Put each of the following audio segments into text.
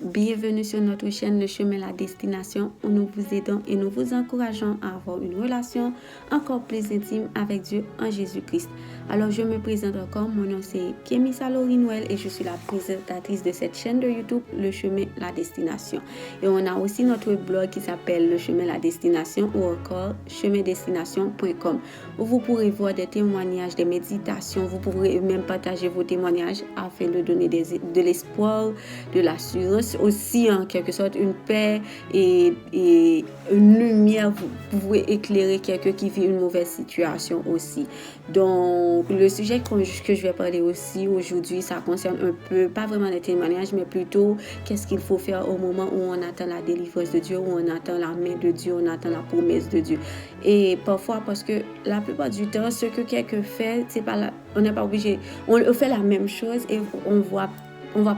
Bienvenue sur notre chaîne Le Chemin La Destination où nous vous aidons et nous vous encourageons à avoir une relation encore plus intime avec Dieu en Jésus-Christ. Alors je me présente encore, mon nom c'est Kémy Salori Noël et je suis la présentatrice de cette chaîne de YouTube Le Chemin La Destination. Et on a aussi notre blog qui s'appelle Le Chemin La Destination ou encore chemindestination.com où vous pourrez voir des témoignages, des méditations, vous pourrez même partager vos témoignages afin de donner de l'espoir, de l'assurance, aussi en quelque sorte une paix et une lumière. Vous pouvez éclairer quelqu'un qui vit une mauvaise situation aussi. Donc le sujet que je vais parler aussi aujourd'hui, ça concerne un peu, pas vraiment les témoignages, mais plutôt qu'est-ce qu'il faut faire au moment où on attend la délivrance de Dieu, où on attend la main de Dieu, on attend la promesse de Dieu. Et parfois, parce que la plupart du temps, ce que quelqu'un fait, c'est pas on n'est pas obligé, on fait la même chose et on voit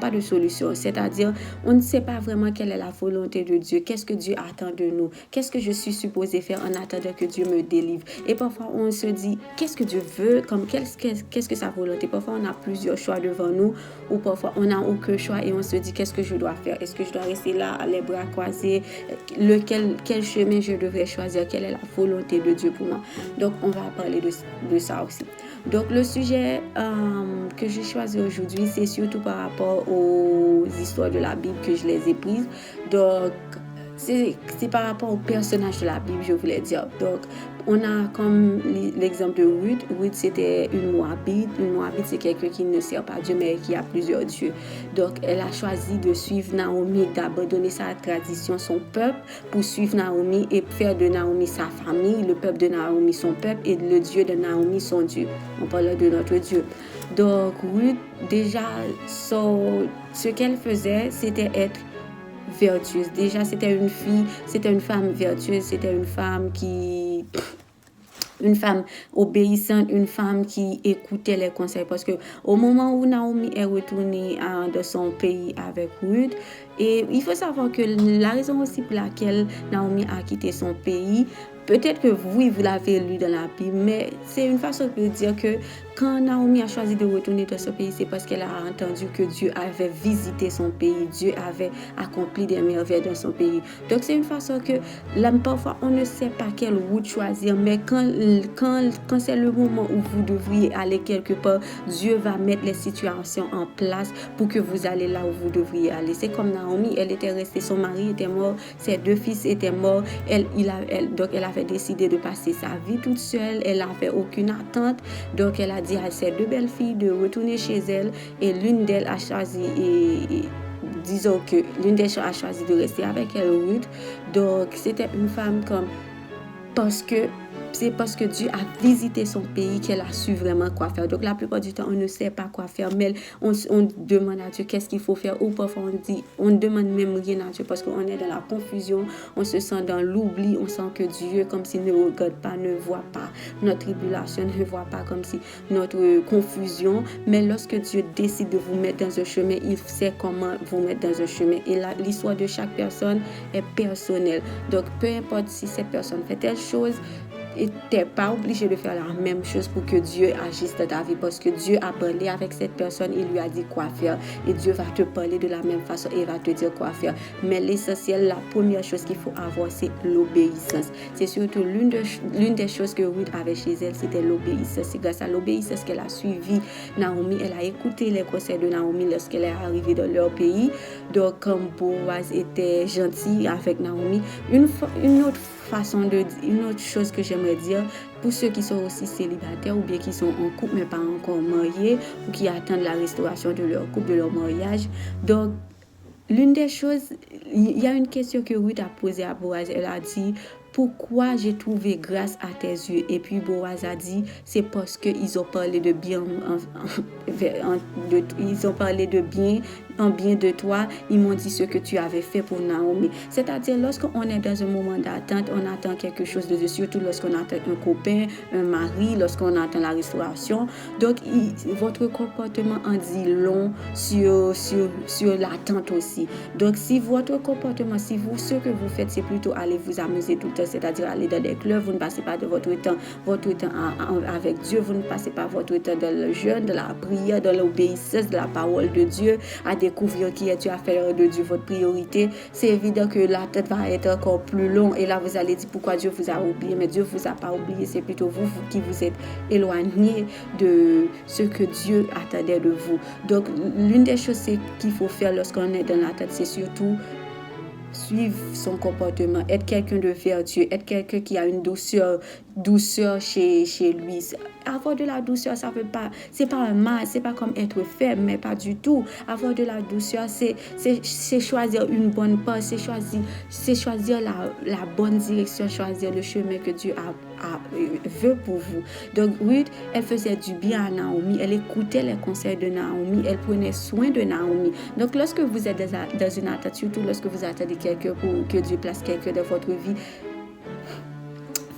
pas de solution. C'est-à-dire, on ne sait pas vraiment quelle est la volonté de Dieu. Qu'est-ce que Dieu attend de nous? Qu'est-ce que je suis supposée faire en attendant que Dieu me délivre? Et parfois, on se dit, qu'est-ce que Dieu veut? Qu'est-ce que sa volonté? Parfois, on a plusieurs choix devant nous ou parfois, on n'a aucun choix et on se dit, qu'est-ce que je dois faire? Est-ce que je dois rester là, les bras croisés? Quel chemin je devrais choisir? Quelle est la volonté de Dieu pour moi? Donc, on va parler de ça aussi. Donc, le sujet que j'ai choisi aujourd'hui, c'est surtout par rapport aux histoires de la Bible que je les ai prises. Donc, c'est par rapport aux personnages de la Bible, je voulais dire. Donc, on a comme l'exemple de Ruth. Ruth, c'était une Moabite. Une Moabite, c'est quelqu'un qui ne sert pas Dieu, mais qui a plusieurs dieux. Donc, elle a choisi de suivre Naomi, d'abandonner sa tradition, son peuple, pour suivre Naomi et faire de Naomi sa famille, le peuple de Naomi son peuple et le Dieu de Naomi son Dieu. On parle de notre Dieu. Donc, Ruth, déjà, ce qu'elle faisait, c'était être vertueuse. Déjà, c'était une femme vertueuse, c'était une femme obéissante, une femme qui écoutait les conseils. Parce que au moment où Naomi est retournée dans son pays avec Ruth, et il faut savoir que la raison aussi pour laquelle Naomi a quitté son pays, peut-être que vous l'avez lu dans la Bible, mais c'est une façon de dire que quand Naomi a choisi de retourner dans ce pays, c'est parce qu'elle a entendu que Dieu avait visité son pays, Dieu avait accompli des merveilles dans son pays. Donc c'est une façon que là, parfois on ne sait pas quelle route choisir, mais quand c'est le moment où vous devriez aller quelque part, Dieu va mettre les situations en place pour que vous allez là où vous devriez aller. C'est comme Naomi, elle était restée, son mari était mort, ses 2 fils étaient morts, donc elle avait décidé de passer sa vie toute seule, elle n'avait aucune attente, donc elle a dit à ses 2 belles filles de retourner chez elle et l'une d'elles a choisi disons que l'une d'elles a choisi de rester avec elle, Ruth. Donc c'était une femme c'est parce que Dieu a visité son pays qu'elle a su vraiment quoi faire. Donc la plupart du temps, on ne sait pas quoi faire, mais on demande à Dieu qu'est-ce qu'il faut faire, ou parfois on ne demande même rien à Dieu parce qu'on est dans la confusion, on se sent dans l'oubli, on sent que Dieu comme s'il ne regarde pas, ne voit pas notre tribulation, ne voit pas comme si notre confusion. Mais lorsque Dieu décide de vous mettre dans un chemin, il sait comment vous mettre dans un chemin. Et l'histoire de chaque personne est personnelle. Donc peu importe si cette personne fait telle chose, et tu n'es pas obligé de faire la même chose pour que Dieu agisse dans ta vie, parce que Dieu a parlé avec cette personne, il lui a dit quoi faire et Dieu va te parler de la même façon et va te dire quoi faire. Mais l'essentiel, la première chose qu'il faut avoir, c'est l'obéissance. C'est surtout l'une des choses que Ruth avait chez elle, c'était l'obéissance. C'est grâce à l'obéissance qu'elle a suivi Naomi, elle a écouté les conseils de Naomi lorsqu'elle est arrivée dans leur pays. Donc comme Boaz était gentil avec Naomi, une autre chose que j'aimerais dire pour ceux qui sont aussi célibataires ou bien qui sont en couple mais pas encore mariés ou qui attendent la restauration de leur couple, de leur mariage. Donc, l'une des choses, il y a une question que Ruth a posée à Boaz. Elle a dit, pourquoi j'ai trouvé grâce à tes yeux? Et puis Boaz a dit, c'est parce qu'ils ont parlé de bien, ils ont parlé de bien, en bien de toi. Ils m'ont dit ce que tu avais fait pour Naomi. C'est-à-dire, lorsqu'on est dans un moment d'attente, on attend quelque chose de Dieu, surtout lorsqu'on attend un copain, un mari, lorsqu'on attend la restauration. Donc, votre comportement en dit long sur l'attente aussi. Donc, si votre comportement, ce que vous faites, c'est plutôt aller vous amuser tout le temps, c'est-à-dire aller dans les clubs, vous ne passez pas de votre temps avec Dieu, vous ne passez pas votre temps dans le jeûne, de la prière, de l'obéissance, de la parole de Dieu, à découvrir qui est Dieu, à faire de Dieu votre priorité, c'est évident que la tête va être encore plus longue. Et là, vous allez dire pourquoi Dieu vous a oublié. Mais Dieu ne vous a pas oublié. C'est plutôt vous qui vous êtes éloigné de ce que Dieu attendait de vous. Donc, l'une des choses qu'il faut faire lorsqu'on est dans la tête, c'est surtout suivre son comportement, être quelqu'un de vertueux, être quelqu'un qui a une douceur chez lui. Avoir de la douceur, ça veut pas, c'est pas un mal, c'est pas comme être ferme, mais pas du tout. Avoir de la douceur, c'est choisir une bonne part, c'est choisir la bonne direction, choisir le chemin que Dieu veut pour vous. Donc Ruth, elle faisait du bien à Naomi, elle écoutait les conseils de Naomi, elle prenait soin de Naomi. Donc lorsque vous êtes dans une attente, surtout lorsque vous attendez quelqu'un pour que Dieu place quelqu'un dans votre vie,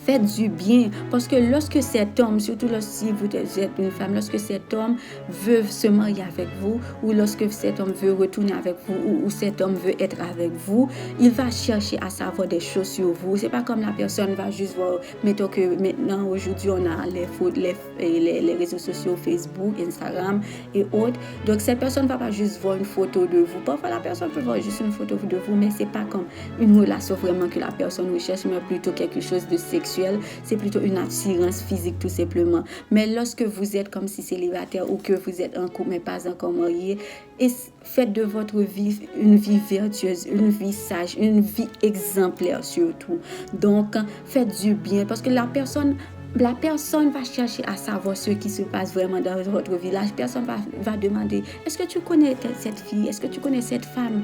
faites du bien, parce que lorsque cet homme, surtout si vous êtes une femme, lorsque cet homme veut se marier avec vous, ou lorsque cet homme veut retourner avec vous, ou cet homme veut être avec vous, il va chercher à savoir des choses sur vous. C'est pas comme la personne va juste voir, mettons que maintenant, aujourd'hui, on a les réseaux sociaux, Facebook, Instagram et autres. Donc, cette personne va pas juste voir une photo de vous. Parfois, la personne peut voir juste une photo de vous, mais c'est pas comme une relation vraiment que la personne recherche, mais plutôt quelque chose de sexuel. C'est plutôt une attirance physique tout simplement. Mais lorsque vous êtes comme si célibataire ou que vous êtes en couple mais pas encore marié, et faites de votre vie une vie vertueuse, une vie sage, une vie exemplaire surtout. Donc, faites du bien parce que la personne va chercher à savoir ce qui se passe vraiment dans votre vie. La personne va demander, est-ce que tu connais cette fille? Est-ce que tu connais cette femme?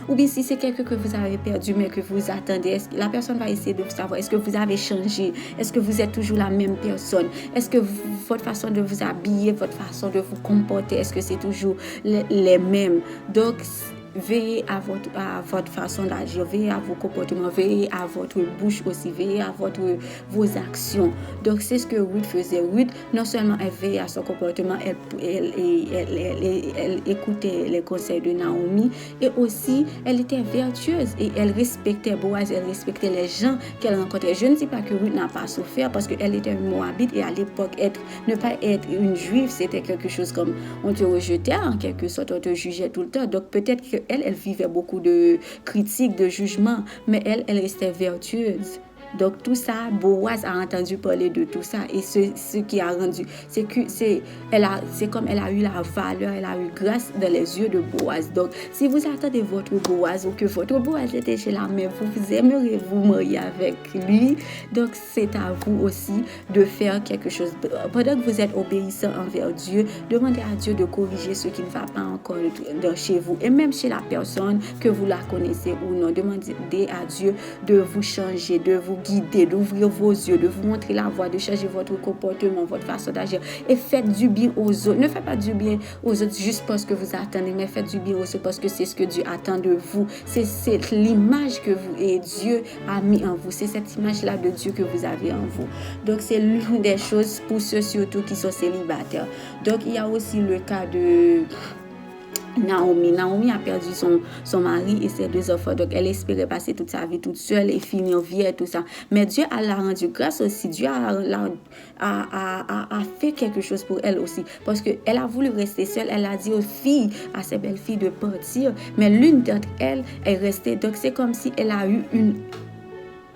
Ou bien si c'est quelqu'un que vous avez perdu mais que vous attendez, la personne va essayer de savoir, est-ce que vous avez changé? Est-ce que vous êtes toujours la même personne? Est-ce que votre façon de vous habiller, votre façon de vous comporter, est-ce que c'est toujours les mêmes? Donc, veillez à votre façon d'agir, veillez à vos comportements, veillez à votre bouche aussi, veillez à vos actions. Donc, c'est ce que Ruth faisait. Ruth, non seulement elle veillait à son comportement, elle écoutait les conseils de Naomi, et aussi, elle était vertueuse et elle respectait Boaz, elle respectait les gens qu'elle rencontrait. Je ne dis pas que Ruth n'a pas souffert parce qu'elle était une Moabite et à l'époque, ne pas être une Juive, c'était quelque chose comme on te rejetait en quelque sorte, on te jugeait tout le temps. Donc, peut-être que elle vivait beaucoup de critiques, de jugements, mais elle restait vertueuse. Donc tout ça, Boaz a entendu parler de tout ça et ce qui a rendu, c'est comme elle a eu la valeur, elle a eu grâce dans les yeux de Boaz. Donc si vous attendez votre Boaz ou que votre Boaz était chez la mère, vous aimeriez vous marier avec lui. Donc c'est à vous aussi de faire quelque chose. Pendant que vous êtes obéissant envers Dieu, demandez à Dieu de corriger ce qui ne va pas encore chez vous et même chez la personne que vous la connaissez ou non. Demandez à Dieu de vous changer, de vous guider, d'ouvrir vos yeux, de vous montrer la voie, de changer votre comportement, votre façon d'agir et faites du bien aux autres. Ne faites pas du bien aux autres juste parce que vous attendez, mais faites du bien aux autres parce que c'est ce que Dieu attend de vous. C'est l'image que vous et Dieu a mis en vous. C'est cette image-là de Dieu que vous avez en vous. Donc, c'est l'une des choses pour ceux surtout qui sont célibataires. Donc, il y a aussi le cas de Naomi. Naomi a perdu son mari et ses 2 enfants. Donc, elle espérait passer toute sa vie toute seule et finir vieille et tout ça. Mais Dieu l'a rendu grâce aussi. Dieu a fait quelque chose pour elle aussi. Parce qu'elle a voulu rester seule. Elle a dit aux filles, à ses belles filles de partir. Mais l'une d'entre elles est restée. Donc, c'est comme si elle a eu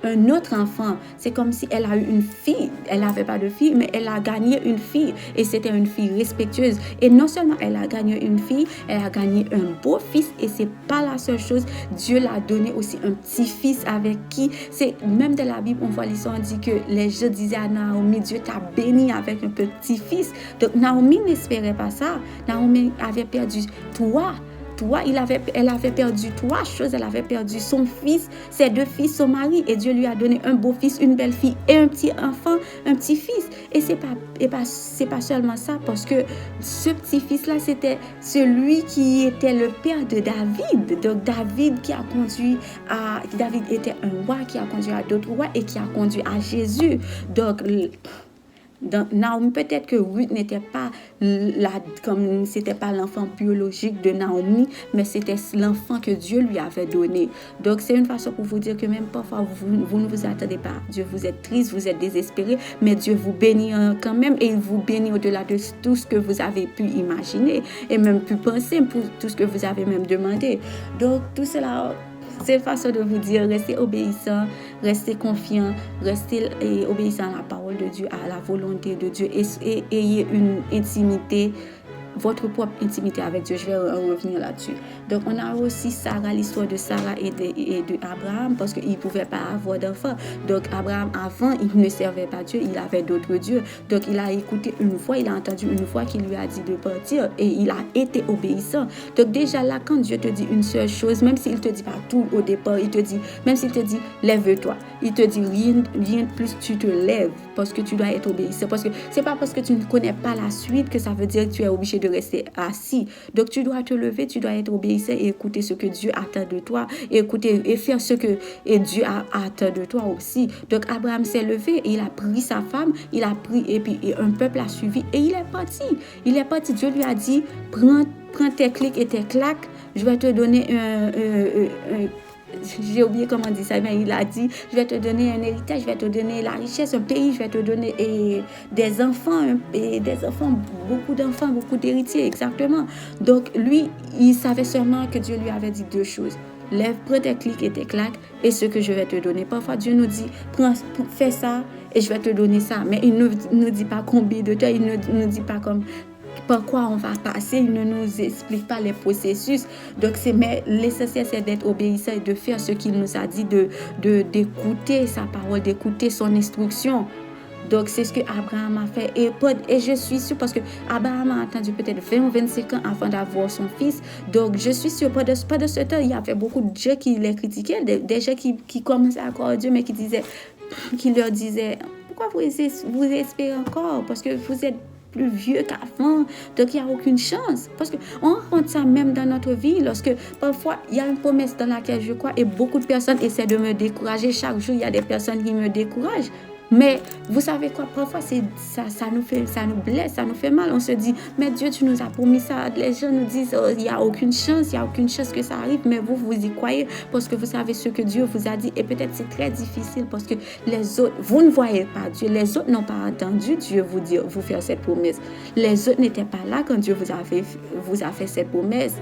un autre enfant. C'est comme si elle a eu une fille. Elle n'avait pas de fille, mais elle a gagné une fille. Et c'était une fille respectueuse. Et non seulement elle a gagné une fille, elle a gagné un beau fils. Et c'est pas la seule chose. Dieu l'a donné aussi un petit-fils avec qui, même dans la Bible, on voit l'histoire, on dit que les gens disaient à Naomi, Dieu t'a béni avec un petit-fils. Donc Naomi n'espérait pas ça. Naomi avait perdu elle avait perdu 3 choses. Elle avait perdu son fils, ses 2 fils, son mari, et Dieu lui a donné un beau fils, une belle fille et un petit enfant, un petit fils. Et c'est pas seulement ça, parce que ce petit fils là, c'était celui qui était le père de David. Donc David était un roi qui a conduit à d'autres rois et qui a conduit à Jésus. Donc Naomi, peut-être que Ruth n'était pas comme c'était pas l'enfant biologique de Naomi, mais c'était l'enfant que Dieu lui avait donné. Donc, c'est une façon pour vous dire que même parfois, vous ne vous attendez pas à Dieu. Vous êtes triste, vous êtes désespéré, mais Dieu vous bénit quand même et il vous bénit au-delà de tout ce que vous avez pu imaginer et même pu penser pour tout ce que vous avez même demandé. Donc, tout cela, c'est une façon de vous dire, restez obéissant, restez confiant, restez obéissant à la parole de Dieu, à la volonté de Dieu et ayez une intimité, votre propre intimité avec Dieu. Je vais revenir là-dessus. Donc, on a aussi Sarah, l'histoire de Sarah et de Abraham, parce qu'il ne pouvait pas avoir d'enfant. Donc, Abraham, avant, il ne servait pas Dieu, il avait d'autres dieux. Donc, il a écouté une voix, il a entendu une voix qui lui a dit de partir et il a été obéissant. Donc, déjà là, quand Dieu te dit une seule chose, même s'il ne te dit pas tout au départ, il te dit, même s'il te dit, lève-toi, il te dit rien de plus, tu te lèves parce que tu dois être obéissant. Parce que c'est pas parce que tu ne connais pas la suite que ça veut dire que tu es obligé de rester assis. Donc, tu dois te lever, tu dois être obéissant et écouter ce que Dieu attend de toi, et écouter et faire ce que Dieu attend de toi aussi. Donc, Abraham s'est levé, et il a pris sa femme, il a pris, et puis un peuple a suivi, et il est parti. Il est parti. Dieu lui a dit, prends tes clics et tes claques, je vais te donner j'ai oublié comment on dit ça, mais il a dit, je vais te donner un héritage, je vais te donner la richesse, un pays, je vais te donner des enfants, beaucoup d'héritiers, exactement. Donc, lui, il savait seulement que Dieu lui avait dit deux choses. Lève, prends tes clics et tes claques et ce que je vais te donner. Parfois, Dieu nous dit, fais ça et je vais te donner ça. Mais il ne nous dit pas combien de temps, il ne nous dit pas comme par quoi on va passer, il ne nous explique pas les processus. Donc, mais l'essentiel, c'est d'être obéissant et de faire ce qu'il nous a dit, d'écouter sa parole, d'écouter son instruction. Donc, c'est ce que Abraham a fait. Et je suis sûre, parce que Abraham a attendu peut-être 20 ou 25 ans avant d'avoir son fils. Donc, je suis sûre, pendant ce temps, il y avait beaucoup de gens qui les critiquaient, des gens qui commençaient à croire à Dieu, mais qui leur disaient, pourquoi vous espérez encore? Parce que vous êtes plus vieux qu'avant, donc il n'y a aucune chance. Parce qu'on rencontre ça même dans notre vie, lorsque parfois il y a une promesse dans laquelle je crois et beaucoup de personnes essaient de me décourager. Chaque jour, il y a des personnes qui me découragent. Mais vous savez quoi, parfois ça nous blesse, ça nous fait mal. On se dit, mais Dieu, tu nous as promis ça. Les gens nous disent, il n'y a aucune chance que ça arrive. Mais vous y croyez parce que vous savez ce que Dieu vous a dit. Et peut-être c'est très difficile parce que les autres, vous ne voyez pas Dieu. Les autres n'ont pas entendu Dieu vous faire cette promesse. Les autres n'étaient pas là quand Dieu vous a fait cette promesse.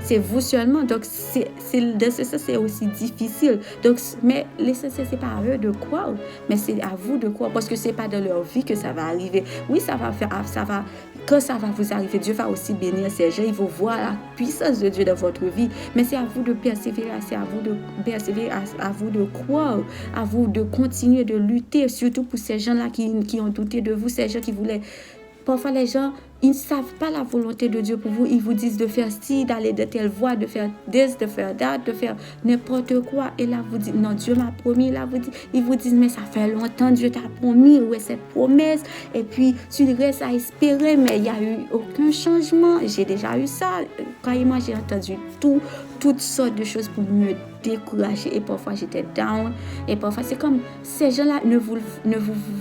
C'est vous seulement. Donc, c'est aussi difficile. Donc, mais l'essentiel, c'est pas à eux de croire, mais c'est à vous de croire, parce que c'est pas dans leur vie que ça va arriver. Oui, quand ça va vous arriver, Dieu va aussi bénir ces gens. Il va voir la puissance de Dieu dans votre vie. Mais c'est à vous de persévérer, c'est à vous de persévérer, à vous de croire, à vous de continuer de lutter, surtout pour ces gens-là qui ont douté de vous, ces gens qui voulaient. Parfois, les gens, ils ne savent pas la volonté de Dieu pour vous. Ils vous disent de faire ci, d'aller de telle voie, de faire this, de faire that, de faire n'importe quoi. Et là, vous dites, non, Dieu m'a promis. Là, ils vous disent, mais ça fait longtemps, Dieu t'a promis. Où est cette promesse? Et puis, tu restes à espérer, mais il n'y a eu aucun changement. J'ai déjà eu ça. Croyez-moi, j'ai entendu toutes sortes de choses pour me décourager. Et parfois, j'étais down. Et parfois, c'est comme, ces gens-là ne vous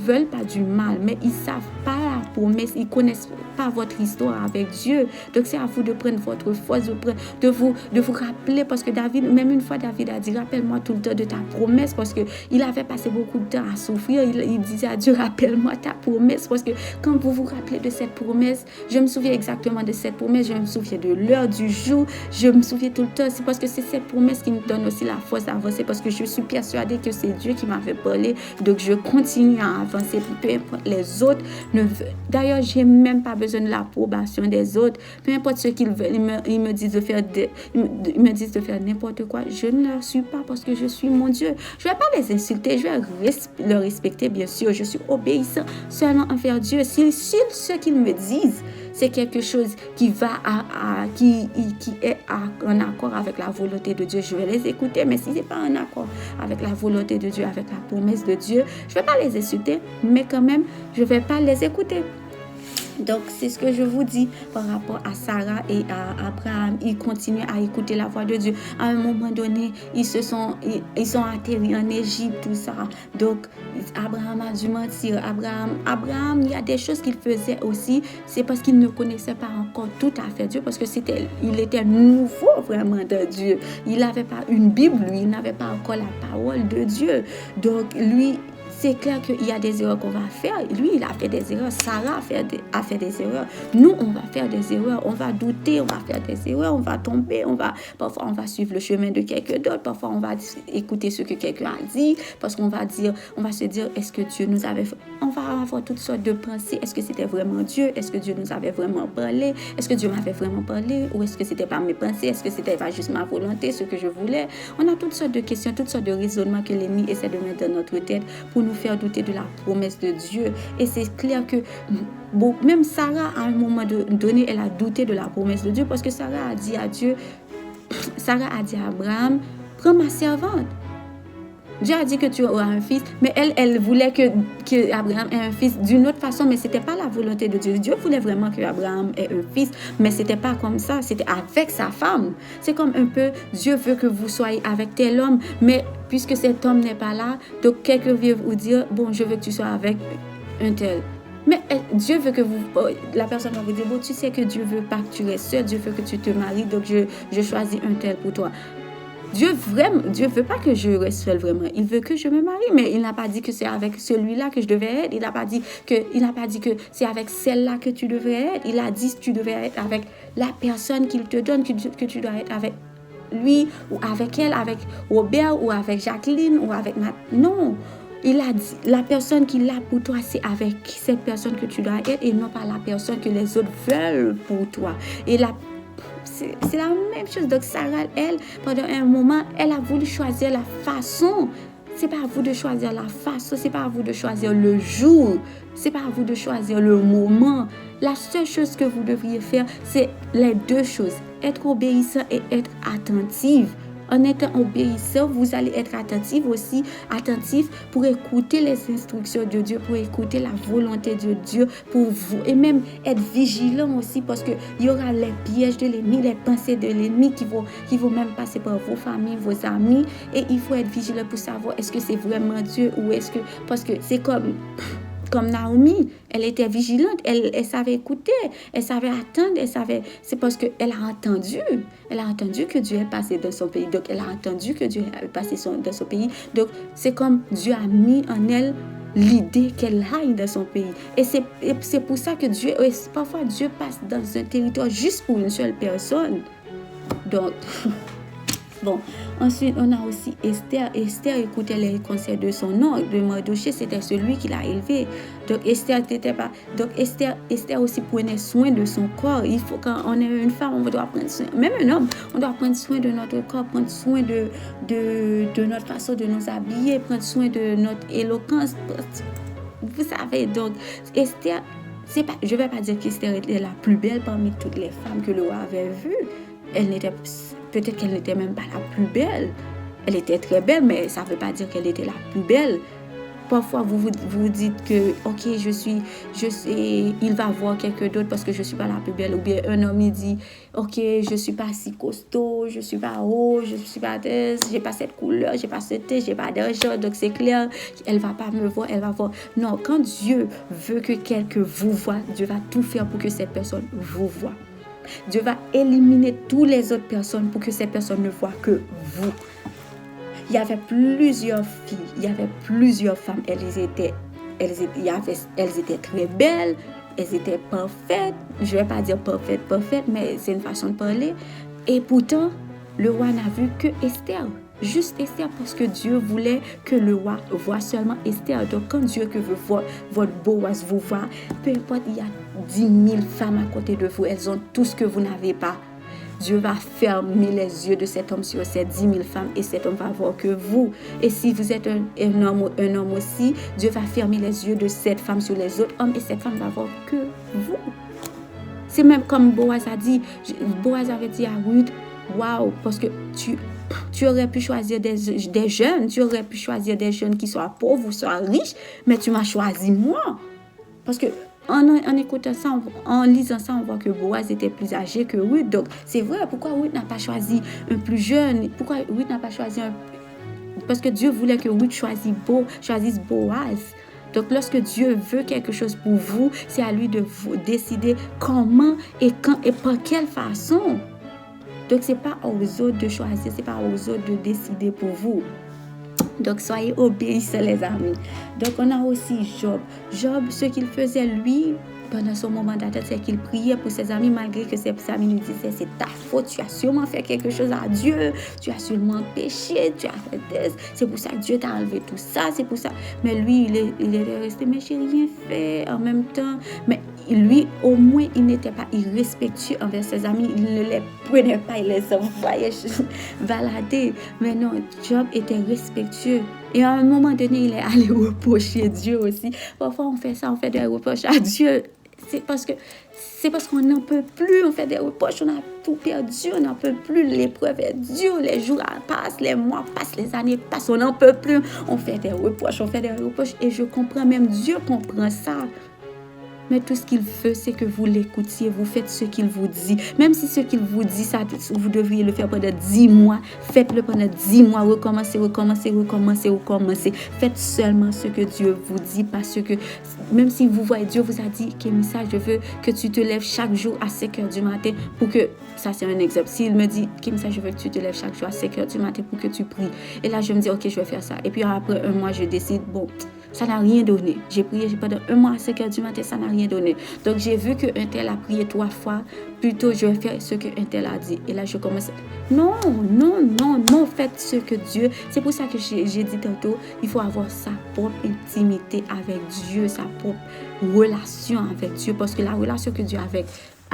veulent pas du mal, mais ils ne savent pas la promesse. Ils ne connaissent pas votre histoire avec Dieu. Donc, c'est à vous de prendre votre force, de vous rappeler, parce que même une fois, David a dit, rappelle-moi tout le temps de ta promesse, parce qu'il avait passé beaucoup de temps à souffrir. Il disait à Dieu, rappelle-moi ta promesse, parce que quand vous vous rappelez de cette promesse, je me souviens exactement de cette promesse, je me souviens de l'heure, du jour, je me souviens tout le temps. C'est parce que c'est cette promesse qui me donne aussi la force d'avancer, parce que je suis persuadée que c'est Dieu qui m'avait parlé. Donc, je continue à avancer, peu importe les autres. D'ailleurs, j'ai même pas besoin de l'approbation des autres. Peu importe ce qu'ils veulent, ils me disent de faire n'importe quoi. Je ne leur suis pas, parce que je suis mon Dieu. Je vais pas les insulter, je vais leur respecter, bien sûr. Je suis obéissant seulement envers Dieu. Si ce qu'ils me disent, c'est quelque chose qui est en accord avec la volonté de Dieu, je vais les écouter. Mais si c'est pas en accord avec la volonté de Dieu, avec la promesse de Dieu, je vais pas les insulter, mais quand même, je vais pas les écouter. Donc, c'est ce que je vous dis par rapport à Sarah et à Abraham. Ils continuent à écouter la voix de Dieu. À un moment donné, ils sont atterris en Égypte, tout ça. Donc, Abraham a dû mentir. Abraham, il y a des choses qu'il faisait aussi. C'est parce qu'il ne connaissait pas encore tout à fait Dieu, parce que il était nouveau vraiment de Dieu. Il n'avait pas une Bible, lui. Il n'avait pas encore la parole de Dieu. Donc, lui, c'est clair qu'il y a des erreurs qu'on va faire. Lui, il a fait des erreurs. Sarah a fait des erreurs. Nous, on va faire des erreurs. On va douter, on va faire des erreurs. On va tomber. Parfois, on va suivre le chemin de quelqu'un d'autre. Parfois, on va écouter ce que quelqu'un a dit. Parce qu'on va se dire, est-ce que Dieu nous avait... On va avoir toutes sortes de pensées. Est-ce que c'était vraiment Dieu? Est-ce que Dieu nous avait vraiment parlé? Est-ce que Dieu m'avait vraiment parlé? Ou est-ce que c'était pas mes pensées? Est-ce que c'était pas juste ma volonté, ce que je voulais? On a toutes sortes de questions, toutes sortes de raisonnements que l'ennemi essaie de mettre dans notre tête pour nous faire douter de la promesse de Dieu. Et c'est clair que même Sarah, à un moment donné, elle a douté de la promesse de Dieu, parce que Sarah a dit à Abraham, prends ma servante. Dieu a dit que tu auras un fils, mais elle voulait que Abraham ait un fils d'une autre façon, mais c'était pas la volonté de Dieu. Dieu voulait vraiment que Abraham ait un fils, mais c'était pas comme ça, c'était avec sa femme. C'est comme un peu, Dieu veut que vous soyez avec tel homme, mais puisque cet homme n'est pas là, donc quelqu'un vient vous dire, bon, je veux que tu sois avec un tel. Mais Dieu veut que la personne va vous dire, bon, tu sais que Dieu veut pas que tu restes seul, Dieu veut que tu te maries, donc je choisis un tel pour toi. Dieu veut pas que je reste seule vraiment. Il veut que je me marie, mais il n'a pas dit que c'est avec celui-là que je devais être. Il n'a pas dit que c'est avec celle-là que tu devrais être. Il a dit que tu devais être avec la personne qu'il te donne, que tu dois être avec lui ou avec elle, avec Robert ou avec Jacqueline ou avec non. Il a dit, la personne qu'il a pour toi, c'est avec cette personne que tu dois être et non pas la personne que les autres veulent pour toi. Et c'est la même chose. Donc Sarah, elle, pendant un moment, elle a voulu choisir la façon. C'est pas à vous de choisir la façon, c'est pas à vous de choisir le jour, c'est pas à vous de choisir le moment. La seule chose que vous devriez faire, c'est les deux choses, être obéissant et être attentive. En étant obéissant, vous allez être attentif pour écouter les instructions de Dieu, pour écouter la volonté de Dieu pour vous. Et même être vigilant aussi, parce qu'il y aura les pièges de l'ennemi, les pensées de l'ennemi qui vont même passer par vos familles, vos amis. Et il faut être vigilant pour savoir est-ce que c'est vraiment Dieu ou est-ce que... Parce que c'est comme Naomi, elle était vigilante, elle savait écouter, elle savait attendre, c'est parce qu'elle a entendu que Dieu est passé dans son pays, donc elle a entendu que Dieu est passé dans son pays, donc c'est comme Dieu a mis en elle l'idée qu'elle aille dans son pays, et c'est pour ça que parfois Dieu passe dans un territoire juste pour une seule personne, donc... Bon, ensuite, on a aussi Esther. Esther écoutait les conseils de son oncle, de Mardochée, c'était celui qui l'a élevé. Donc, Esther aussi prenait soin de son corps. Il faut, quand on est une femme, on doit prendre soin, même un homme, on doit prendre soin de notre corps, prendre soin de notre façon de nous habiller, prendre soin de notre éloquence. Vous savez, donc, Esther, je ne vais pas dire qu'Esther était la plus belle parmi toutes les femmes que le roi avait vues. Peut-être qu'elle n'était même pas la plus belle. Elle était très belle, mais ça ne veut pas dire qu'elle était la plus belle. Parfois, vous dites que, ok, il va voir quelqu'un d'autre parce que je ne suis pas la plus belle. Ou bien un homme, il dit, ok, je ne suis pas si costaud, je ne suis pas haut, je ne suis pas je n'ai pas cette couleur, je n'ai pas ce teint, je n'ai pas d'argent. Donc, c'est clair, elle ne va pas me voir, elle va voir. Non, quand Dieu veut que quelqu'un vous voie, Dieu va tout faire pour que cette personne vous voie. Dieu va éliminer toutes les autres personnes pour que ces personnes ne voient que vous. Il y avait plusieurs filles, il y avait plusieurs femmes. Elles étaient très belles, elles étaient parfaites. Je ne vais pas dire parfaites, mais c'est une façon de parler. Et pourtant, le roi n'a vu que Esther. Juste Esther, parce que Dieu voulait que le roi voie seulement Esther. Donc, quand Dieu veut voir votre Boaz vous voir, peu importe, il y a 10 000 femmes à côté de vous, elles ont tout ce que vous n'avez pas. Dieu va fermer les yeux de cet homme sur ces 10 000 femmes et cet homme va voir que vous. Et si vous êtes un homme aussi, Dieu va fermer les yeux de cette femme sur les autres hommes et cette femme va voir que vous. C'est même comme Boaz a dit, Boaz avait dit à Ruth, waouh, parce que tu aurais pu choisir des jeunes, tu aurais pu choisir des jeunes qui soient pauvres ou soient riches, mais tu m'as choisi moi. Parce que en écoutant ça, en lisant ça, on voit que Boaz était plus âgé que Ruth. Donc, c'est vrai, pourquoi Ruth n'a pas choisi un plus jeune? Pourquoi Ruth n'a pas choisi un... Parce que Dieu voulait que Ruth choisisse Boaz. Donc, lorsque Dieu veut quelque chose pour vous, c'est à lui de vous décider comment et quand et par quelle façon. Donc, c'est pas aux autres de choisir, c'est pas aux autres de décider pour vous. Donc, soyez obéissants, les amis. Donc, on a aussi Job. Job, ce qu'il faisait, lui, pendant son moment d'attente, c'est qu'il priait pour ses amis, malgré que ses amis lui disaient, c'est ta faute, tu as sûrement fait quelque chose à Dieu, tu as sûrement péché, tu as fait c'est pour ça que Dieu t'a enlevé tout ça, c'est pour ça. Mais lui, il était resté, mais j'ai rien fait en même temps. Mais lui, au moins, il n'était pas irrespectueux envers ses amis. Il ne les prenait pas, il les envoyait balader. Mais non, Job était respectueux. Et à un moment donné, il est allé reprocher Dieu aussi. Parfois, on fait ça, on fait des reproches à Dieu. C'est parce qu'on n'en peut plus. On fait des reproches, on a tout perdu, on n'en peut plus. L'épreuve est dure, les jours passent, les mois passent, les années passent, on n'en peut plus. On fait des reproches. Et je comprends, même Dieu comprend ça. Mais tout ce qu'il veut, c'est que vous l'écoutiez, vous faites ce qu'il vous dit. Même si ce qu'il vous dit, ça, vous devriez le faire pendant 10 mois, faites-le pendant 10 mois, recommencez. Faites seulement ce que Dieu vous dit, parce que même si vous voyez, Dieu vous a dit, Kémissa, je veux que tu te lèves chaque jour à 5 heures du matin pour que, ça c'est un exemple, s'il me dit, Kémissa, je veux que tu te lèves chaque jour à 5 heures du matin pour que tu pries. Et là, je me dis, ok, je vais faire ça. Et puis après un mois, je décide, bon, ça n'a rien donné. J'ai prié pendant un mois à 5 heures du matin, ça n'a rien donné. Donc, j'ai vu qu'un tel a prié 3 fois. Plutôt, je vais faire ce qu'un tel a dit. Et là, je commence. Non. Faites ce que Dieu. C'est pour ça que j'ai dit tantôt, il faut avoir sa propre intimité avec Dieu, sa propre relation avec Dieu. Parce que la relation que Dieu a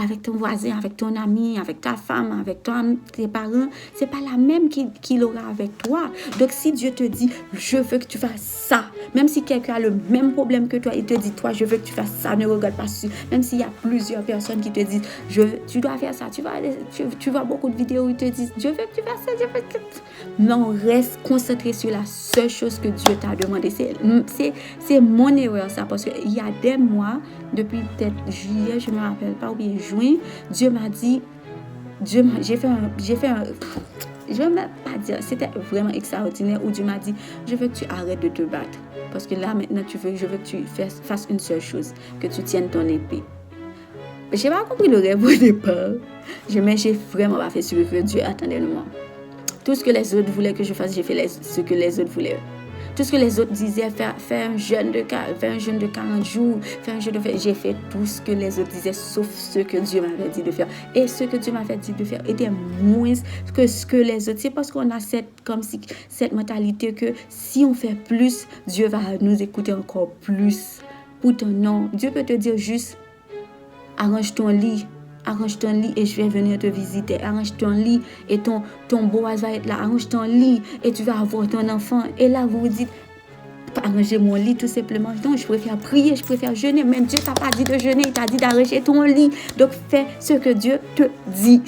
avec ton voisin, avec ton ami, avec ta femme, avec tes parents, c'est pas la même qu'il aura avec toi. Donc, si Dieu te dit, je veux que tu fasses ça, même si quelqu'un a le même problème que toi, il te dit, toi, je veux que tu fasses ça, ne regarde pas dessus. Même s'il y a plusieurs personnes qui te disent, tu dois faire ça, tu vois beaucoup de vidéos où ils te disent, je veux que tu fasses ça, je veux que... Non, reste concentré sur la seule chose que Dieu t'a demandé. C'est mon erreur, ça, parce qu'il y a des mois, depuis peut-être juillet, je ne me rappelle pas, ou bien juin, Dieu m'a dit, j'ai fait un, je ne vais même pas dire, c'était vraiment extraordinaire, où Dieu m'a dit, je veux que tu arrêtes de te battre. Parce que là, maintenant, je veux que tu fasses une seule chose, que tu tiennes ton épée. Je n'ai pas compris le rêve au départ, mais j'ai vraiment pas fait ce que Dieu attendait de moi. Tout ce que les autres voulaient que je fasse, j'ai fait ce que les autres voulaient. Tout ce que les autres disaient, faire un jeûne de 40 jours, j'ai fait tout ce que les autres disaient, sauf ce que Dieu m'avait dit de faire. Et ce que Dieu m'avait dit de faire était moins que ce que les autres. C'est parce qu'on a cette mentalité que si on fait plus, Dieu va nous écouter encore plus. Pourtant, non. Dieu peut te dire juste, arrange ton lit et je vais venir te visiter. Arrange ton lit et ton Boaz va être là. Arrange ton lit et tu vas avoir ton enfant. Et là, vous vous dites, arranger mon lit tout simplement. Non, je préfère prier, je préfère jeûner. Même Dieu t'a pas dit de jeûner, il t'a dit d'arranger ton lit. Donc, fais ce que Dieu te dit.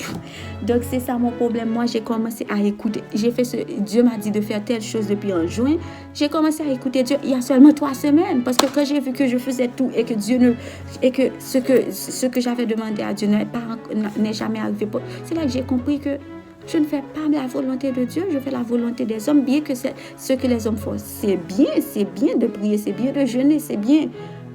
Donc, c'est ça mon problème. Moi, j'ai commencé à écouter. Dieu m'a dit de faire telle chose depuis en juin. J'ai commencé à écouter Dieu il y a seulement 3 semaines. Parce que quand j'ai vu que je faisais tout et que ce que j'avais demandé à Dieu n'est jamais arrivé, c'est là que j'ai compris que je ne fais pas la volonté de Dieu, je fais la volonté des hommes, bien que ce que les hommes font, c'est bien de prier, c'est bien de jeûner, c'est bien.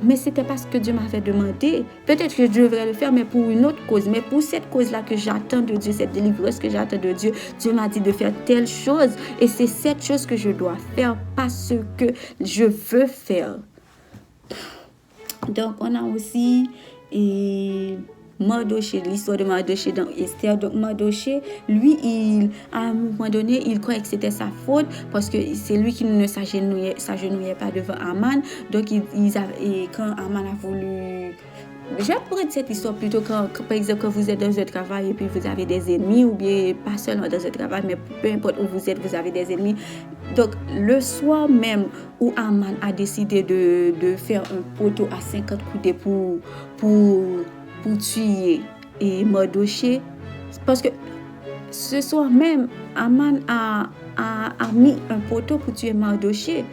Mais ce n'était pas ce que Dieu m'avait demandé. Peut-être que je devrais le faire, mais pour une autre cause. Mais pour cette cause-là que j'attends de Dieu, cette délivrance que j'attends de Dieu, Dieu m'a dit de faire telle chose. Et c'est cette chose que je dois faire, pas ce que je veux faire. Donc, on a aussi... Mardoché, l'histoire de Mardoché dans Esther. Donc Mardoché, lui, à un moment donné, il croyait que c'était sa faute parce que c'est lui qui ne s'agenouillait pas devant Aman. Donc quand Aman a voulu... Je pourrais dire cette histoire plutôt quand, par exemple, quand vous êtes dans un travail et puis vous avez des ennemis, ou bien pas seulement dans un travail, mais peu importe où vous êtes, vous avez des ennemis. Donc, le soir même où Aman a décidé de faire un poteau à 50 coudées pour tuer Mardoché, parce que ce soir même, Aman a mis un poteau pour tuer Mardoché.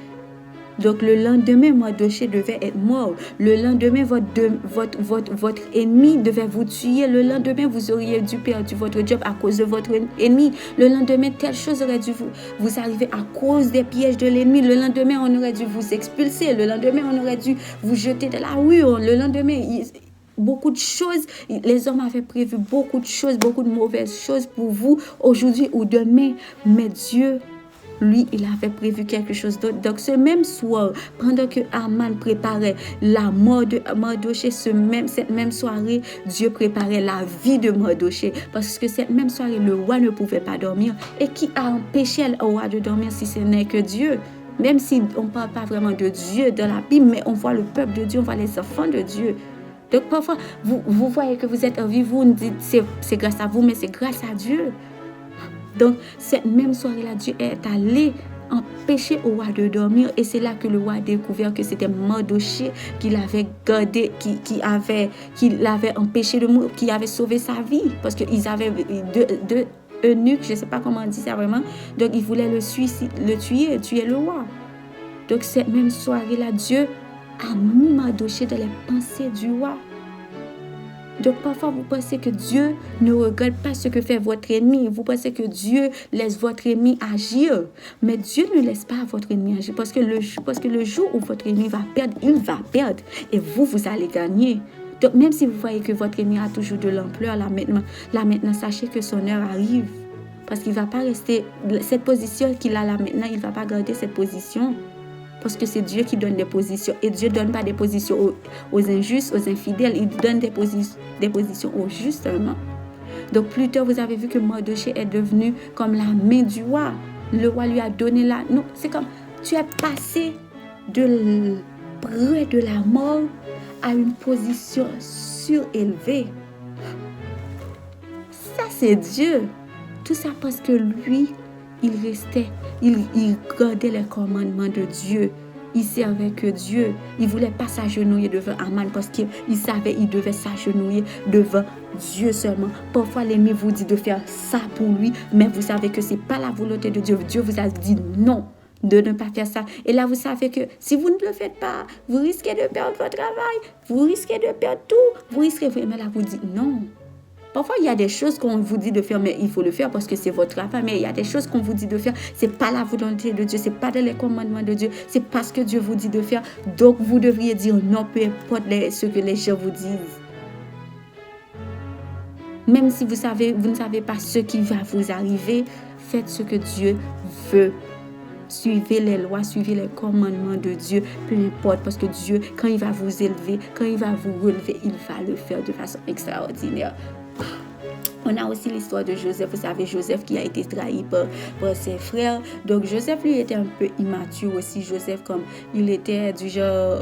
Donc le lendemain, Mardochée devait être mort. Le lendemain, votre ennemi devait vous tuer. Le lendemain, vous auriez dû perdre votre job à cause de votre ennemi. Le lendemain, telle chose aurait dû vous arriver à cause des pièges de l'ennemi. Le lendemain, on aurait dû vous expulser. Le lendemain, on aurait dû vous jeter de la rue. Le lendemain, beaucoup de choses, les hommes avaient prévu beaucoup de choses, beaucoup de mauvaises choses pour vous aujourd'hui ou demain. Mais Dieu, lui, il avait prévu quelque chose d'autre. Donc, ce même soir, pendant que Aman préparait la mort de Mardochée, cette même soirée, Dieu préparait la vie de Mardochée. Parce que cette même soirée, le roi ne pouvait pas dormir. Et qui a empêché le roi de dormir si ce n'est que Dieu? Même si on ne parle pas vraiment de Dieu dans la Bible, mais on voit le peuple de Dieu, on voit les enfants de Dieu. Donc, parfois, vous voyez que vous êtes en vie, vous dites c'est grâce à vous, mais c'est grâce à Dieu. Donc, cette même soirée-là, Dieu est allé empêcher au roi de dormir. Et c'est là que le roi a découvert que c'était Mardochée qui l'avait gardé, qui l'avait empêché de mourir, qui avait sauvé sa vie. Parce qu'ils avaient deux eunuques, je ne sais pas comment on dit ça vraiment. Donc, ils voulaient tuer le roi. Donc, cette même soirée-là, Dieu a mis Mardochée dans les pensées du roi. Donc parfois vous pensez que Dieu ne regarde pas ce que fait votre ennemi. Vous pensez que Dieu laisse votre ennemi agir. Mais Dieu ne laisse pas votre ennemi agir parce que le jour où votre ennemi va perdre, il va perdre. Et vous allez gagner. Donc même si vous voyez que votre ennemi a toujours de l'ampleur, là maintenant, sachez que son heure arrive. Parce qu'il ne va pas rester, cette position qu'il a là maintenant, il ne va pas garder cette position. Parce que c'est Dieu qui donne des positions. Et Dieu ne donne pas des positions aux injustes, aux infidèles. Il donne des positions aux justes seulement. Donc plus tard, vous avez vu que Mardochée est devenu comme la main du roi. Le roi lui a donné la... Non, c'est comme tu es passé de près de la mort à une position surélevée. Ça, c'est Dieu. Tout ça parce que lui, il gardait les commandements de Dieu. Il servait que Dieu. Il ne voulait pas s'agenouiller devant Aman parce qu'il savait qu'il devait s'agenouiller devant Dieu seulement. Parfois, l'ennemi vous dit de faire ça pour lui, mais vous savez que ce n'est pas la volonté de Dieu. Dieu vous a dit non, de ne pas faire ça. Et là, vous savez que si vous ne le faites pas, vous risquez de perdre votre travail, vous risquez de perdre tout, vous risquez vraiment. Là, vous dites non. Parfois, il y a des choses qu'on vous dit de faire, mais il faut le faire parce que c'est votre travail. Mais il y a des choses qu'on vous dit de faire, ce n'est pas la volonté de Dieu, ce n'est pas dans les commandements de Dieu, c'est parce que Dieu vous dit de faire. Donc, vous devriez dire non, peu importe ce que les gens vous disent. Même si vous ne savez pas ce qui va vous arriver, faites ce que Dieu veut. Suivez les lois, suivez les commandements de Dieu, peu importe, parce que Dieu, quand il va vous élever, quand il va vous relever, il va le faire de façon extraordinaire. On a aussi l'histoire de Joseph. Vous savez, Joseph qui a été trahi par ses frères. Donc, Joseph, lui, était un peu immature aussi. Joseph, comme il était du genre,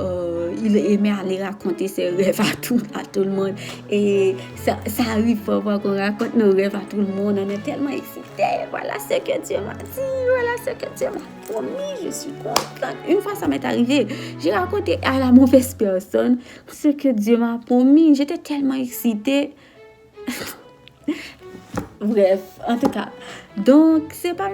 il aimait aller raconter ses rêves à tout le monde. Et ça arrive parfois qu'on raconte nos rêves à tout le monde. On est tellement excités. Voilà ce que Dieu m'a dit. Voilà ce que Dieu m'a promis. Je suis contente. Une fois, ça m'est arrivé. J'ai raconté à la mauvaise personne ce que Dieu m'a promis. J'étais tellement excitée. Bref, en tout cas, donc c'est pas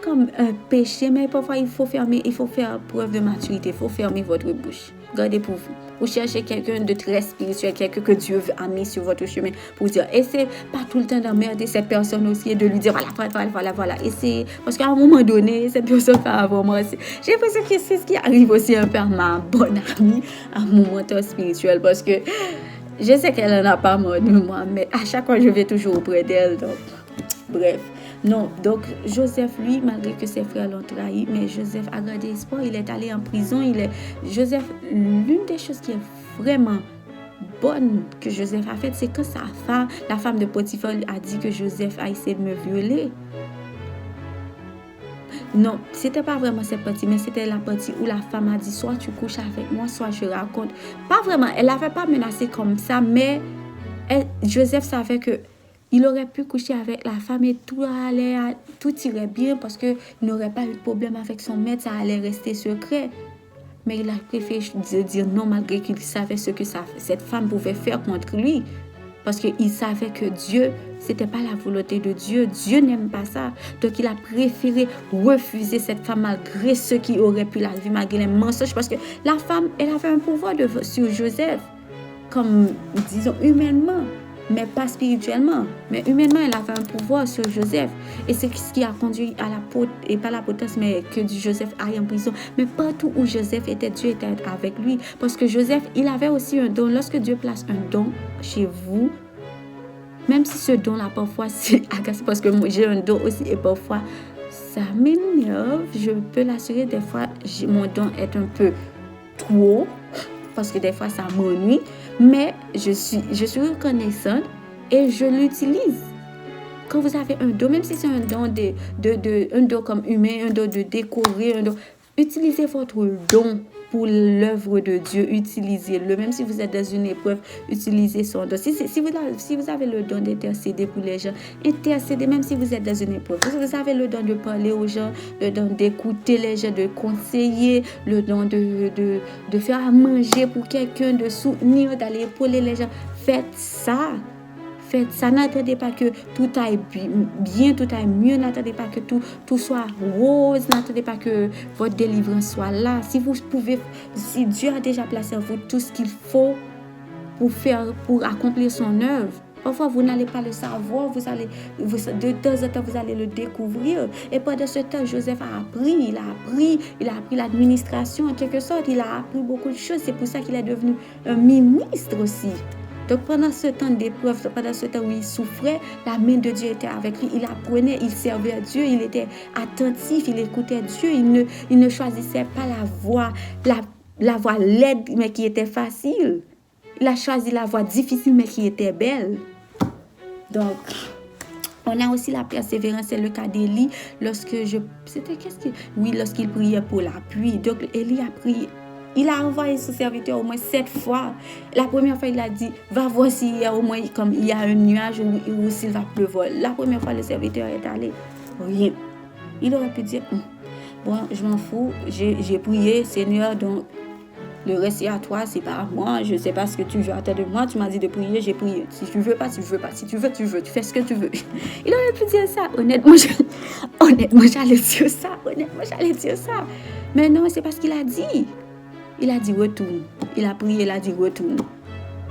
comme un péché, mais parfois il faut faire preuve de maturité, il faut fermer votre bouche. Gardez pour vous. Vous cherchez quelqu'un de très spirituel, quelqu'un que Dieu a mis sur votre chemin pour dire, et c'est pas tout le temps d'emmerder cette personne aussi et de lui dire voilà. Et c'est parce qu'à un moment donné, cette personne va avoir moi aussi. J'ai l'impression que c'est ce qui arrive aussi un peu à ma bonne amie, à mon mentor spirituel, parce que je sais qu'elle n'en a pas marre de moi, mais à chaque fois, je vais toujours auprès d'elle. Donc, bref. Non, donc Joseph, lui, malgré que ses frères l'ont trahi, mais Joseph a gardé espoir. Il est allé en prison. Joseph, l'une des choses qui est vraiment bonne que Joseph a faite, c'est que la femme de Potiphar, a dit que Joseph a essayé de me violer. Non, c'était pas vraiment cette partie, mais c'était la partie où la femme a dit soit tu couches avec moi, soit je raconte. Pas vraiment, elle n'avait pas menacé comme ça, mais Joseph savait que il aurait pu coucher avec la femme et tout irait bien parce qu'il n'aurait pas eu de problème avec son maître, ça allait rester secret. Mais il a préféré dire non malgré qu'il savait ce que cette femme pouvait faire contre lui. Parce qu'il savait que Dieu C'était pas la volonté de Dieu. Dieu n'aime pas ça. Donc, il a préféré refuser cette femme malgré ce qui aurait pu l'arriver, malgré les mensonges. Parce que la femme, elle avait un pouvoir sur Joseph. Comme, disons, humainement. Mais pas spirituellement. Mais humainement, elle avait un pouvoir sur Joseph. Et c'est ce qui a conduit à et pas la potence, mais que Joseph aille en prison. Mais partout où Joseph était, Dieu était avec lui. Parce que Joseph, il avait aussi un don. Lorsque Dieu place un don chez vous, même si ce don-là, parfois, c'est agaçant, parce que moi, j'ai un don aussi, et parfois, ça m'énerve. Je peux l'assurer, des fois, mon don est un peu trop, parce que des fois, ça m'ennuie. Mais je suis reconnaissante et je l'utilise. Quand vous avez un don, même si c'est un don un don comme humain, un don de décorer, utilisez votre don pour l'œuvre de Dieu, utilisez-le. Même si vous êtes dans une épreuve, utilisez son don. Si vous avez le don d'intercéder pour les gens, intercédez même si vous êtes dans une épreuve. Si vous avez le don de parler aux gens, le don d'écouter les gens, de conseiller, le don de faire à manger pour quelqu'un, de soutenir, d'aller épauler les gens, faites ça. Faites ça, n'attendez pas que tout aille bien, tout aille mieux, n'attendez pas que tout soit rose, n'attendez pas que votre délivrance soit là. Si Dieu a déjà placé en vous tout ce qu'il faut pour accomplir son œuvre, parfois vous n'allez pas le savoir, de temps en temps vous allez le découvrir. Et pendant ce temps, Joseph a appris, il a appris l'administration en quelque sorte, il a appris beaucoup de choses, c'est pour ça qu'il est devenu un ministre aussi. Donc pendant ce temps d'épreuve, pendant ce temps où il souffrait, la main de Dieu était avec lui. Il apprenait, il servait à Dieu, il était attentif, il écoutait Dieu. Il ne choisissait pas la voie laide mais qui était facile. Il a choisi la voie difficile mais qui était belle. Donc, on a aussi la persévérance, c'est le cas d'Élie. Lorsqu'il priait pour la pluie. Donc Élie a prié. Il a envoyé son serviteur au moins 7 fois. La première fois, il a dit, va voir s'il y a au moins, comme il y a un nuage ou s'il va pleuvoir. La première fois, le serviteur est allé. Rien. Il aurait pu dire, bon, je m'en fous, j'ai prié, Seigneur, donc le reste est à toi, c'est pas à moi, je ne sais pas ce que tu veux attendre de moi, tu m'as dit de prier, j'ai prié. Si tu veux pas, si tu veux pas, si tu veux, tu fais ce que tu veux. Il aurait pu dire ça, honnêtement, j'allais dire ça. Mais non, c'est parce qu'il a dit. Il a dit retourne. Il a prié, il a dit retourne.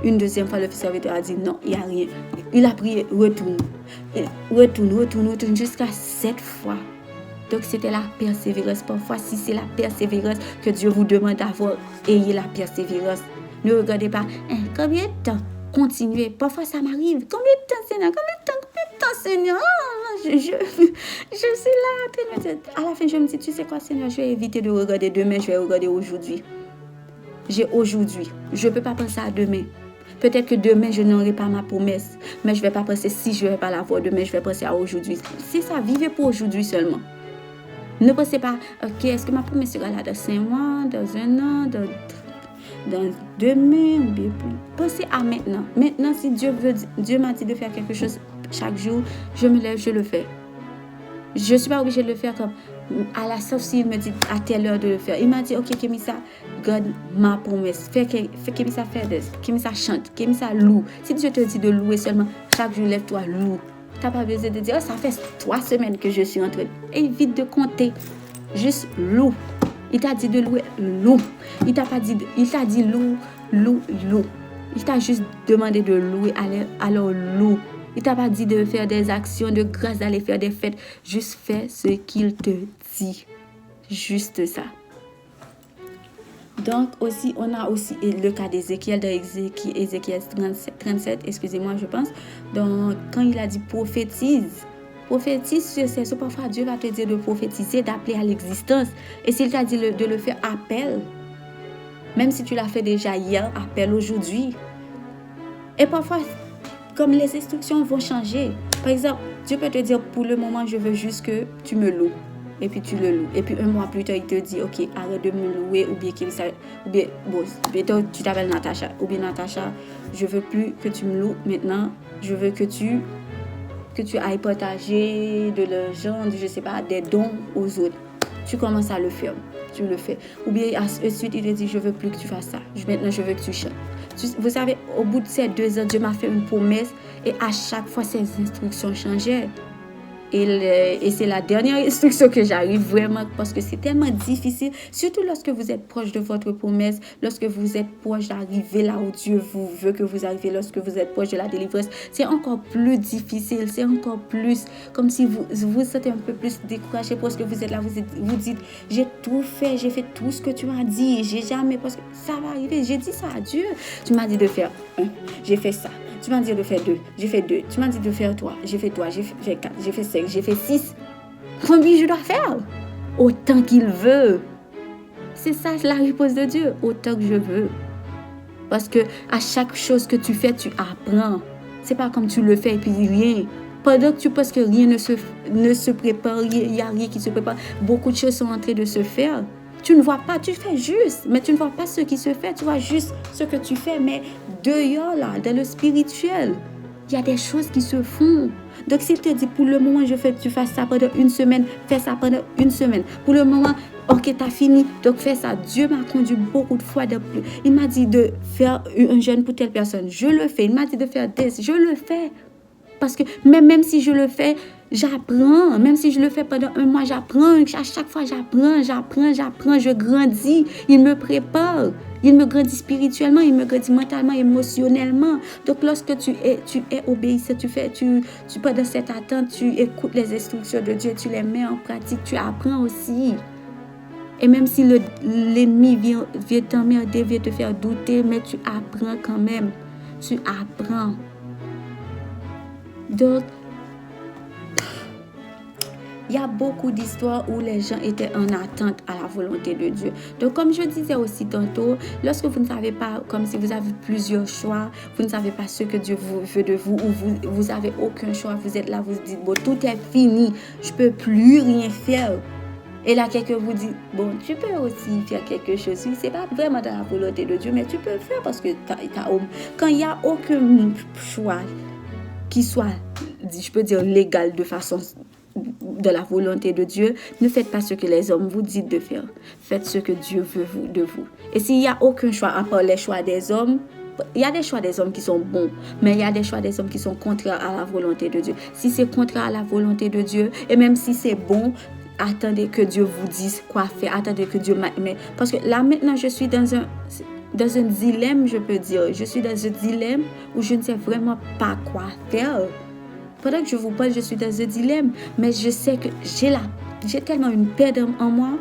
Une deuxième fois, le serviteur a dit non, il n'y a rien. Il a prié, retourne. Retourne jusqu'à 7 fois. Donc c'était la persévérance. Parfois, si c'est la persévérance que Dieu vous demande d'avoir, ayez la persévérance. Ne regardez pas combien de temps. Continuez. Parfois, ça m'arrive. Combien de temps, Seigneur? Seigneur? Je suis là. À la fin, je me dis, tu sais quoi, Seigneur, je vais éviter de regarder demain, je vais regarder aujourd'hui. J'ai aujourd'hui. Je ne peux pas penser à demain. Peut-être que demain, je n'aurai pas ma promesse. Mais je ne vais pas penser si je ne vais pas l'avoir demain, je vais penser à aujourd'hui. C'est ça, vivez pour aujourd'hui seulement. Ne pensez pas, ok, est-ce que ma promesse sera là dans 5 mois, dans 1 an, dans demain, ou bien plus. Pensez à maintenant. Maintenant, si Dieu m'a dit de faire quelque chose chaque jour, je me lève, je le fais. Je ne suis pas obligée de le faire comme sauf s'il me dit à telle heure de le faire. Il m'a dit, ok, Kémissa, garde ma promesse. Fais Kémissa faire des, Kémissa chante, Kémissa loue. Si Dieu te dit de louer seulement, chaque jour, lève-toi, loue. Tu n'as pas besoin de dire, ça fait 3 semaines que je suis en train. Évite de compter. Juste loue. Il t'a dit de louer, loue. Il t'a dit loue. Il t'a juste demandé de louer, alors loue. Il t'a pas dit de faire des actions de grâce, d'aller faire des fêtes. Juste fais ce qu'il te dit. Juste ça. Donc aussi, on a aussi le cas d'Ézéchiel, dans Ézéchiel 37, excusez-moi, je pense. Donc, quand il a dit prophétise, c'est ça, parfois Dieu va te dire de prophétiser, d'appeler à l'existence. Et s'il t'a dit de le faire, appelle. Même si tu l'as fait déjà hier, appelle aujourd'hui. Et parfois, comme les instructions vont changer. Par exemple, Dieu peut te dire, pour le moment, je veux juste que tu me loues. Et puis tu le loues. Et puis 1 mois plus tard, il te dit, ok, arrête de me louer. Ou bien tu t'appelles Natacha. Ou bien Natacha, je veux plus que tu me loues. Maintenant, je veux que tu ailles partager de l'argent, je sais pas, des dons aux autres. Tu commences à le faire. Tu le fais. Ou bien ensuite, il te dit, je veux plus que tu fasses ça. Maintenant, je veux que tu chantes. Vous savez, au bout de ces 2 ans, Dieu m'a fait une promesse et à chaque fois, ses instructions changeaient. Et c'est la dernière instruction que j'arrive vraiment parce que c'est tellement difficile, surtout lorsque vous êtes proche de votre promesse, lorsque vous êtes proche d'arriver là où Dieu vous veut que vous arriviez, lorsque vous êtes proche de la délivrance, c'est encore plus difficile, c'est encore plus comme si vous vous sentez un peu plus découragé parce que vous êtes là, vous dites, j'ai tout fait, j'ai fait tout ce que tu m'as dit, j'ai jamais, parce que ça va arriver, j'ai dit ça à Dieu, tu m'as dit de faire 1, j'ai fait ça. Tu m'as dit de faire 2, j'ai fait 2. Tu m'as dit de faire 3, j'ai fait 3, j'ai fait 4, j'ai fait 5, j'ai fait 6. Combien je dois faire? Autant qu'il veut. C'est ça la réponse de Dieu. Autant que je veux. Parce que à chaque chose que tu fais, tu apprends. C'est pas comme tu le fais et puis rien. Pendant que tu penses que rien ne se prépare, il n'y a rien qui se prépare, beaucoup de choses sont en train de se faire. Tu ne vois pas, tu fais juste, mais tu ne vois pas ce qui se fait, tu vois juste ce que tu fais, mais dehors là, dans le spirituel, il y a des choses qui se font. Donc s'il te dit pour le moment, tu fasses ça pendant 1 semaine, fais ça pendant 1 semaine. Pour le moment, ok, t'as fini, donc fais ça. Dieu m'a conduit beaucoup de fois de plus. Il m'a dit de faire un jeûne pour telle personne, je le fais. Il m'a dit de faire des, je le fais. Parce que même si je le fais, j'apprends. Même si je le fais pendant 1 mois, j'apprends. À chaque fois, j'apprends. Je grandis. Il me prépare. Il me grandit spirituellement, il me grandit mentalement, émotionnellement. Donc, lorsque tu es obéissant, tu pendant cette attente, tu écoutes les instructions de Dieu, tu les mets en pratique, tu apprends aussi. Et même si l'ennemi vient t'emmerder, vient te faire douter, mais tu apprends quand même. Tu apprends. Donc, il y a beaucoup d'histoires où les gens étaient en attente à la volonté de Dieu. Donc, comme je disais aussi tantôt, lorsque vous ne savez pas, comme si vous avez plusieurs choix, vous ne savez pas ce que Dieu veut de vous, ou vous n'avez aucun choix, vous êtes là, vous dites, bon, tout est fini, je ne peux plus rien faire. Et là, quelqu'un vous dit, bon, tu peux aussi faire quelque chose. Oui, ce n'est pas vraiment dans la volonté de Dieu, mais tu peux le faire parce que quand il n'y a aucun choix qui soit, je peux dire, légal de façon de la volonté de Dieu, ne faites pas ce que les hommes vous disent de faire. Faites ce que Dieu veut de vous. Et s'il n'y a aucun choix à part les choix des hommes, il y a des choix des hommes qui sont bons, mais il y a des choix des hommes qui sont contraires à la volonté de Dieu. Si c'est contraire à la volonté de Dieu, et même si c'est bon, attendez que Dieu vous dise quoi faire. Attendez que Dieu m'aide. Parce que là, maintenant, je suis dans un dilemme, je peux dire. Je suis dans un dilemme où je ne sais vraiment pas quoi faire. Pendant que je vous parle, je suis dans un dilemme, mais je sais que j'ai tellement une paix en moi.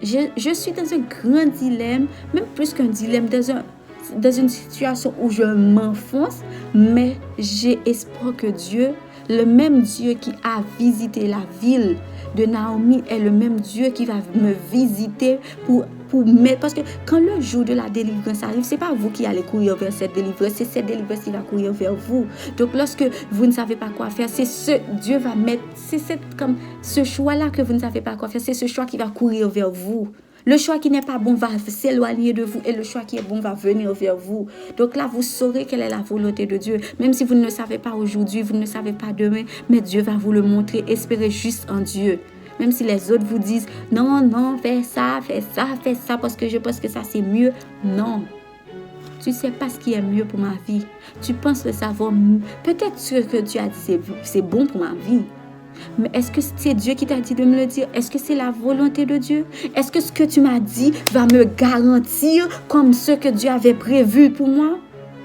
Je suis dans un grand dilemme, même plus qu'un dilemme, dans une situation où je m'enfonce, mais j'ai espoir que Dieu, le même Dieu qui a visité la ville de Naomi, est le même Dieu qui va me visiter pour mettre, parce que quand le jour de la délivrance arrive, c'est pas vous qui allez courir vers cette délivrance, c'est cette délivrance qui va courir vers vous. Donc lorsque vous ne savez pas quoi faire, Dieu va mettre, comme ce choix-là que vous ne savez pas quoi faire, c'est ce choix qui va courir vers vous. Le choix qui n'est pas bon va s'éloigner de vous et le choix qui est bon va venir vers vous. Donc là, vous saurez quelle est la volonté de Dieu. Même si vous ne le savez pas aujourd'hui, vous ne le savez pas demain, mais Dieu va vous le montrer. Espérez juste en Dieu. Même si les autres vous disent, non, fais ça, parce que je pense que ça c'est mieux. Non. Tu ne sais pas ce qui est mieux pour ma vie. Tu penses le savoir. Peut-être ce que tu as dit, c'est bon pour ma vie. Mais est-ce que c'est Dieu qui t'a dit de me le dire? Est-ce que c'est la volonté de Dieu? Est-ce que ce que tu m'as dit va me garantir comme ce que Dieu avait prévu pour moi?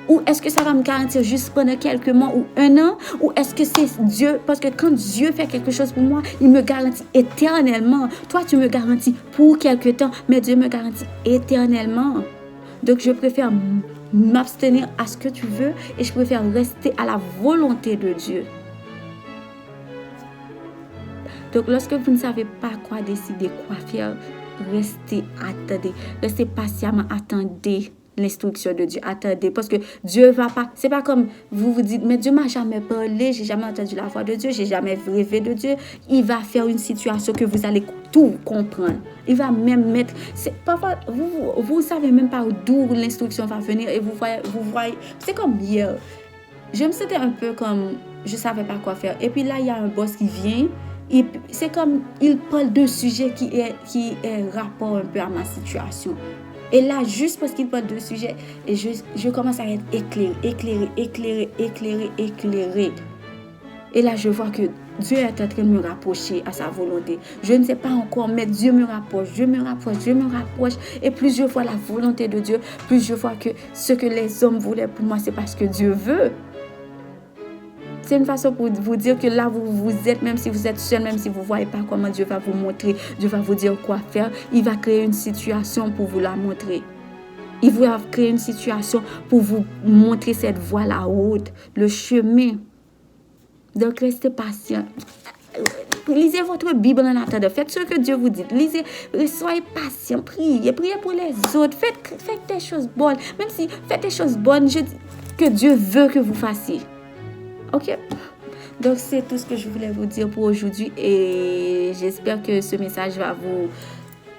Ou est-ce que ça va me garantir juste pendant quelques mois ou 1 an? Ou est-ce que c'est Dieu? Parce que quand Dieu fait quelque chose pour moi, il me garantit éternellement. Toi, tu me garantis pour quelque temps, mais Dieu me garantit éternellement. Donc, je préfère m'abstenir à ce que tu veux et je préfère rester à la volonté de Dieu. Donc, lorsque vous ne savez pas quoi décider, quoi faire, attendez. Restez patiemment, attendez l'instruction de Dieu. Attendez, parce que Dieu va pas... C'est pas comme vous vous dites, mais Dieu m'a jamais parlé, j'ai jamais entendu la voix de Dieu, j'ai jamais rêvé de Dieu. Il va faire une situation que vous allez tout comprendre. Il va même mettre... Parfois, vous savez même pas d'où l'instruction va venir et vous voyez... C'est comme hier. Je me sentais un peu comme... Je savais pas quoi faire. Et puis là, il y a un boss qui vient... C'est comme il parle d'un sujet qui est rapport un peu à ma situation. Et là, juste parce qu'il parle de sujet, et je commence à être éclairé. Et là, je vois que Dieu est en train de me rapprocher à sa volonté. Je ne sais pas encore, mais Dieu me rapproche. Et plus je vois la volonté de Dieu, plus je vois que ce que les hommes voulaient pour moi, c'est parce que Dieu veut. C'est une façon pour vous dire que là, vous êtes, même si vous êtes seul, même si vous ne voyez pas comment Dieu va vous montrer, Dieu va vous dire quoi faire, il va créer une situation pour vous la montrer. Il va créer une situation pour vous montrer cette voie-là haute, le chemin. Donc, restez patient. Lisez votre Bible en attendant. Faites ce que Dieu vous dit. Lisez, soyez patient, priez pour les autres. Faites des choses bonnes. Même si faites des choses bonnes, je dis que Dieu veut que vous fassiez. Ok? Donc, c'est tout ce que je voulais vous dire pour aujourd'hui. Et j'espère que ce message va vous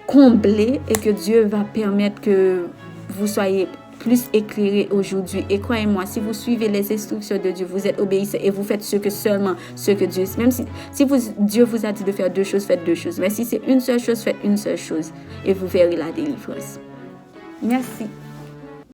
combler et que Dieu va permettre que vous soyez plus éclairé aujourd'hui. Et croyez-moi, si vous suivez les instructions de Dieu, vous êtes obéissants et vous faites seulement ce que Dieu... Même si Dieu vous a dit de faire 2 choses, faites 2 choses. Mais si c'est une seule chose, faites une seule chose. Et vous verrez la délivrance. Merci.